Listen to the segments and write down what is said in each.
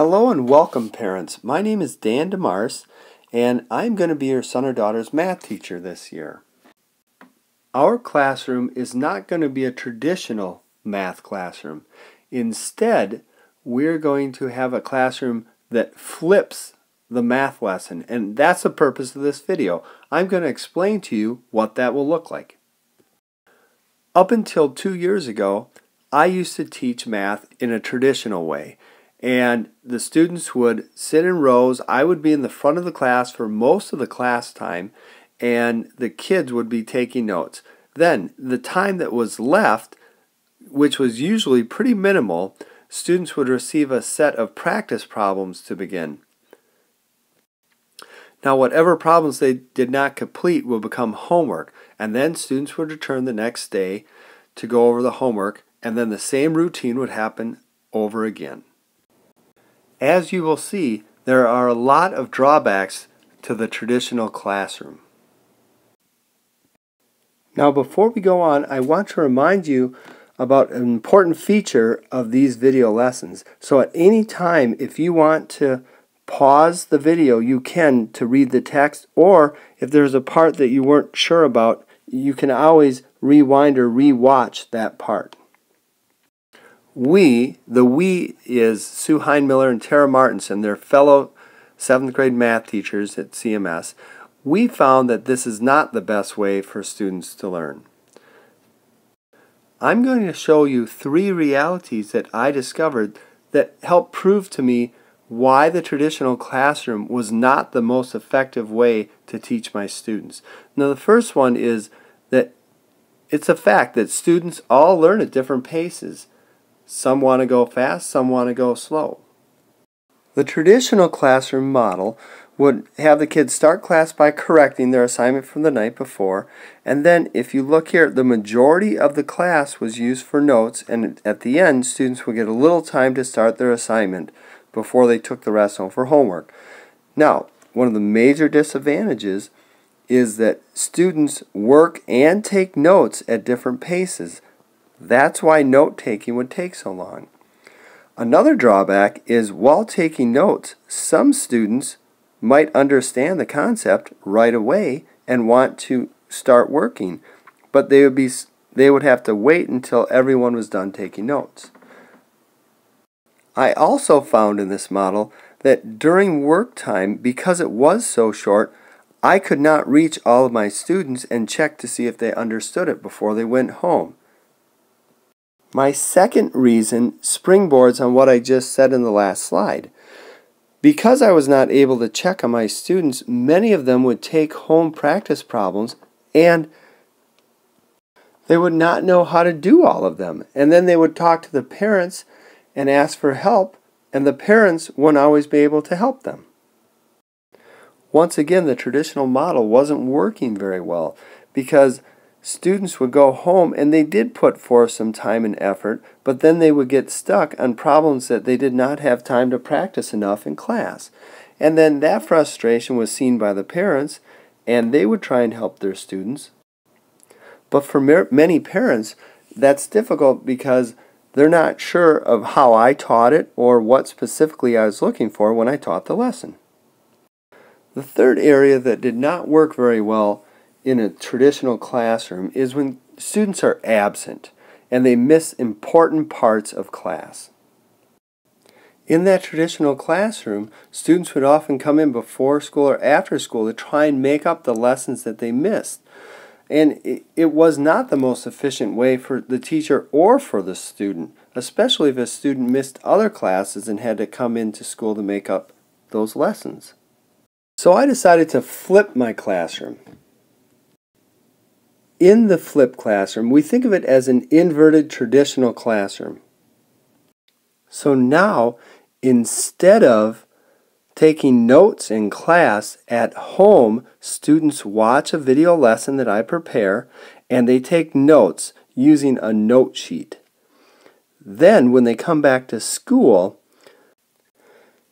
Hello and welcome, parents. My name is Dan DeMars, and I'm going to be your son or daughter's math teacher this year. Our classroom is not going to be a traditional math classroom. Instead, we're going to have a classroom that flips the math lesson, and that's the purpose of this video. I'm going to explain to you what that will look like. Up until 2 years ago, I used to teach math in a traditional way. And the students would sit in rows. I would be in the front of the class for most of the class time, and the kids would be taking notes. Then, the time that was left, which was usually pretty minimal, students would receive a set of practice problems to begin. Now, whatever problems they did not complete will become homework, and then students would return the next day to go over the homework, and then the same routine would happen over again. As you will see, there are a lot of drawbacks to the traditional classroom. Now, before we go on, I want to remind you about an important feature of these video lessons. So at any time, if you want to pause the video, you can to read the text, or if there's a part that you weren't sure about, you can always rewind or re-watch that part. The we is Sue Heinmiller and Tara Martinson, they're fellow 7th grade math teachers at CMS. We found that this is not the best way for students to learn. I'm going to show you 3 realities that I discovered that help prove to me why the traditional classroom was not the most effective way to teach my students. Now, the first one is that it's a fact that students all learn at different paces. Some want to go fast, some want to go slow. The traditional classroom model would have the kids start class by correcting their assignment from the night before, and then if you look here, the majority of the class was used for notes, and at the end, students would get a little time to start their assignment before they took the rest home for homework. Now, one of the major disadvantages is that students work and take notes at different paces. That's why note-taking would take so long. Another drawback is while taking notes, some students might understand the concept right away and want to start working, but they would have to wait until everyone was done taking notes. I also found in this model that during work time, because it was so short, I could not reach all of my students and check to see if they understood it before they went home. My second reason springboards on what I just said in the last slide. Because I was not able to check on my students, many of them would take home practice problems and they would not know how to do all of them. And then they would talk to the parents and ask for help, and the parents wouldn't always be able to help them. Once again, the traditional model wasn't working very well because students would go home and they did put forth some time and effort, but then they would get stuck on problems that they did not have time to practice enough in class. And then that frustration was seen by the parents, and they would try and help their students. But for many parents, that's difficult because they're not sure of how I taught it or what specifically I was looking for when I taught the lesson. The third area that did not work very well in a traditional classroom is when students are absent and they miss important parts of class. In that traditional classroom, students would often come in before school or after school to try and make up the lessons that they missed. And it was not the most efficient way for the teacher or for the student, especially if a student missed other classes and had to come into school to make up those lessons. So I decided to flip my classroom. In the flipped classroom, we think of it as an inverted traditional classroom. So now, instead of taking notes in class, at home, students watch a video lesson that I prepare, and they take notes using a note sheet. Then, when they come back to school,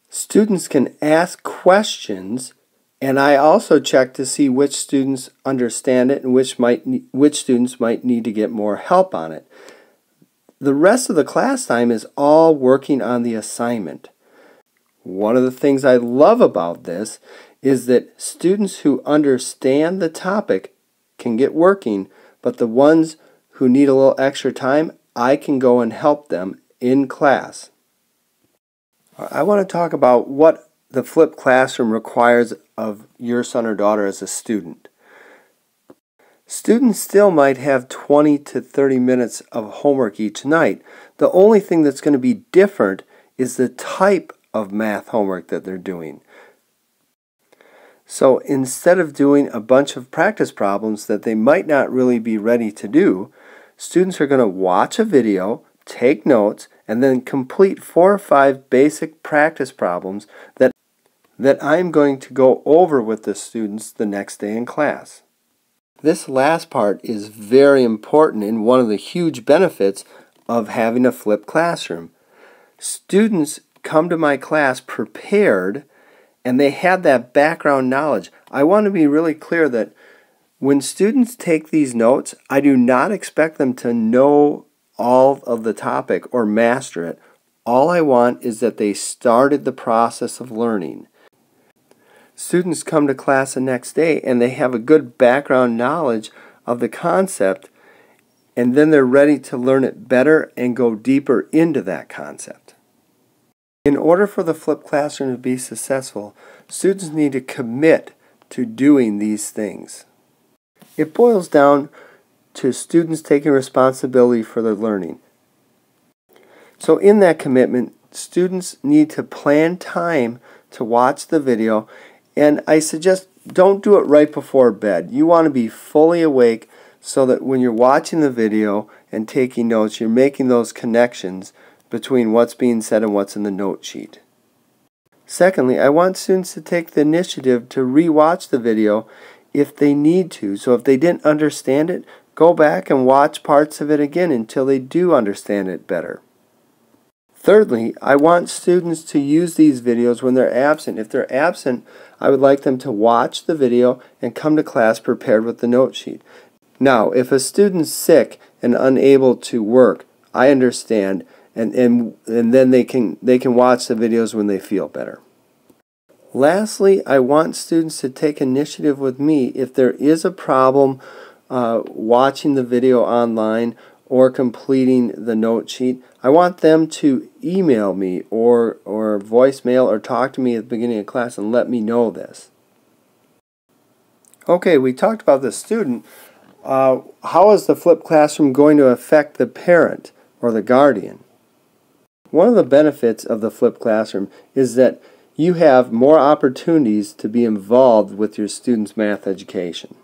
students can ask questions, and I also check to see which students understand it and which students might need to get more help on it. The rest of the class time is all working on the assignment. One of the things I love about this is that students who understand the topic can get working, but the ones who need a little extra time, I can go and help them in class. I want to talk about what the flipped classroom requires of your son or daughter as a student. Students still might have 20 to 30 minutes of homework each night. The only thing that's going to be different is the type of math homework that they're doing. So instead of doing a bunch of practice problems that they might not really be ready to do, students are going to watch a video, take notes, and then complete 4 or 5 basic practice problems that I'm going to go over with the students the next day in class. This last part is very important and one of the huge benefits of having a flipped classroom. Students come to my class prepared and they have that background knowledge. I want to be really clear that when students take these notes, I do not expect them to know all of the topic or master it. All I want is that they started the process of learning. Students come to class the next day and they have a good background knowledge of the concept, and then they're ready to learn it better and go deeper into that concept. In order for the flipped classroom to be successful, students need to commit to doing these things. It boils down to students taking responsibility for their learning. So in that commitment, students need to plan time to watch the video, and I suggest don't do it right before bed. You want to be fully awake so that when you're watching the video and taking notes, you're making those connections between what's being said and what's in the note sheet. Secondly, I want students to take the initiative to re-watch the video if they need to. So if they didn't understand it, go back and watch parts of it again until they do understand it better. Thirdly, I want students to use these videos when they're absent. If they're absent, I would like them to watch the video and come to class prepared with the note sheet. Now, if a student's sick and unable to work, I understand, and then they can watch the videos when they feel better. Lastly, I want students to take initiative with me if there is a problem watching the video online or completing the note sheet. I want them to email me or voicemail or talk to me at the beginning of class and let me know this. Okay, we talked about the student. How is the flipped classroom going to affect the parent or the guardian? One of the benefits of the flipped classroom is that you have more opportunities to be involved with your students' math education.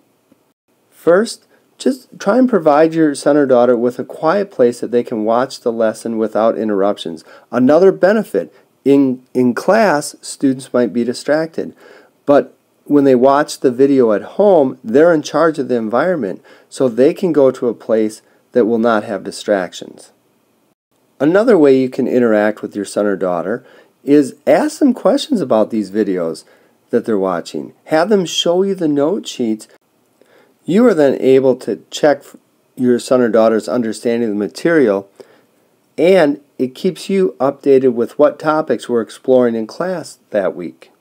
First, just try and provide your son or daughter with a quiet place that they can watch the lesson without interruptions. Another benefit, in class, students might be distracted, but when they watch the video at home, they're in charge of the environment, so they can go to a place that will not have distractions. Another way you can interact with your son or daughter is ask them questions about these videos that they're watching. Have them show you the note sheets. You are then able to check your son or daughter's understanding of the material, and it keeps you updated with what topics we're exploring in class that week.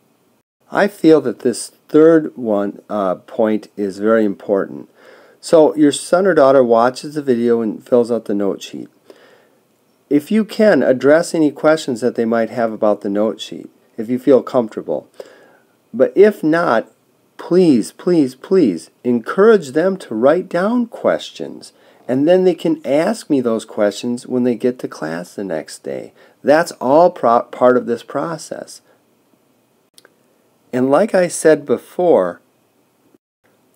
I feel that this third point is very important. So your son or daughter watches the video and fills out the note sheet. If you can, address any questions that they might have about the note sheet, if you feel comfortable. But if not, please, please, please encourage them to write down questions, and then they can ask me those questions when they get to class the next day. That's all part of this process. And like I said before,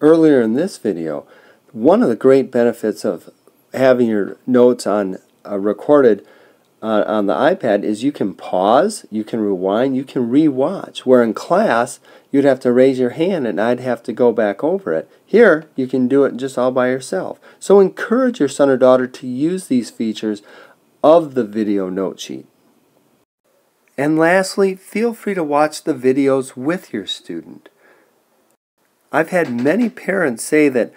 earlier in this video, one of the great benefits of having your notes recorded on the iPad is you can pause, you can rewind, you can re-watch. Where in class, you'd have to raise your hand and I'd have to go back over it. Here, you can do it just all by yourself. So encourage your son or daughter to use these features of the video note sheet. And lastly, feel free to watch the videos with your student. I've had many parents say that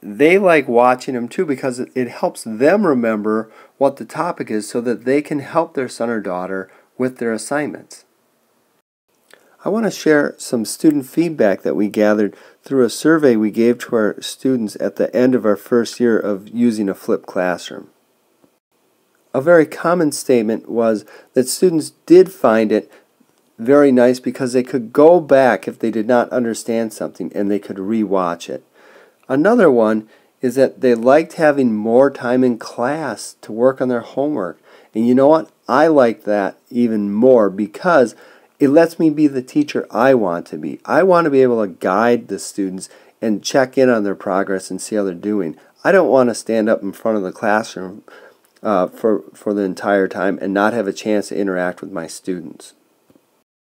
they like watching them too because it helps them remember what the topic is so that they can help their son or daughter with their assignments. I want to share some student feedback that we gathered through a survey we gave to our students at the end of our first year of using a flipped classroom. A very common statement was that students did find it very nice because they could go back if they did not understand something and they could re-watch it. Another one is that they liked having more time in class to work on their homework. And you know what? I like that even more because it lets me be the teacher I want to be. I want to be able to guide the students and check in on their progress and see how they're doing. I don't want to stand up in front of the classroom for the entire time and not have a chance to interact with my students.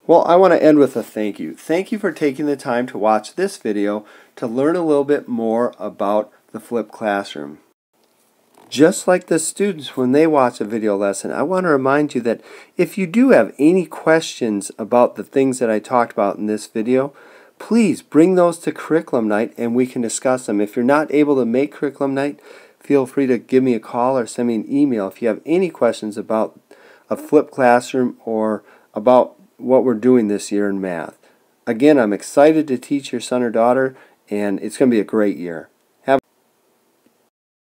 Well, I want to end with a thank you. Thank you for taking the time to watch this video to learn a little bit more about the flipped classroom. Just like the students when they watch a video lesson, I want to remind you that if you do have any questions about the things that I talked about in this video, please bring those to Curriculum Night and we can discuss them. If you're not able to make Curriculum Night, feel free to give me a call or send me an email if you have any questions about a flipped classroom or about what we're doing this year in math. Again, I'm excited to teach your son or daughter, and it's going to be a great year.